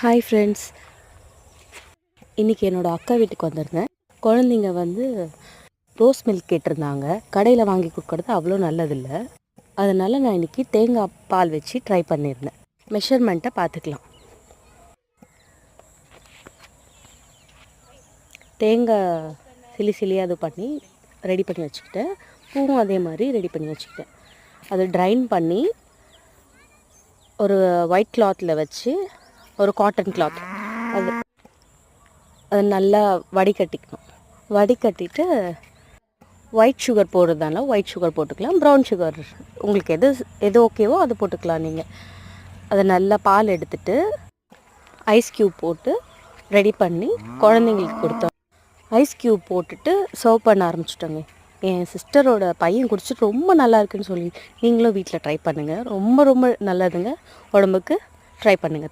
Hi friends, இன்றைக்கி என்னோடய அக்கா வீட்டுக்கு வந்திருந்தேன். குழந்தைங்க ரோஸ் மில்க் கேட்டிருந்தாங்க. கடையில் வாங்கி கொடுக்குறது அவ்வளோ நல்லதில்லை. அதனால் நான் இன்றைக்கி தேங்காய் பால் வச்சு ட்ரை பண்ணியிருந்தேன். மெஷர்மெண்ட்டை பார்த்துக்கலாம். தேங்காய் சிலியாக அது பண்ணி ரெடி பண்ணி வச்சுக்கிட்டேன். பூவும் அதே மாதிரி ரெடி பண்ணி வச்சுக்கிட்டேன். அதை ட்ரைன் பண்ணி ஒரு ஒயிட் கிளாத்தில் வச்சு, ஒரு காட்டன் கிளாத் அது நல்லா வடிகட்டிக்கணும். வடிகட்டிட்டு ஒயிட் சுகர் போடுறதால ஒயிட் சுகர் போட்டுக்கலாம். ப்ரௌன் சுகர் உங்களுக்கு எது ஓகேவோ அது போட்டுக்கலாம். நீங்கள் அதை நல்லா பால் எடுத்துட்டு ஐஸ் க்யூப் போட்டு ரெடி பண்ணி குழந்தைங்களுக்கு கொடுத்தோம். ஐஸ் க்யூப் போட்டுட்டு சர்வ் பண்ண ஆரம்பிச்சிட்டோங்க. என் சிஸ்டரோட பையன் குடிச்சிட்டு ரொம்ப நல்லா இருக்குன்னு சொல்லி நீங்களும் வீட்டில் ட்ரை பண்ணுங்கள். ரொம்ப ரொம்ப நல்லதுங்க உடம்புக்கு. ட்ரை பண்ணுங்கள்.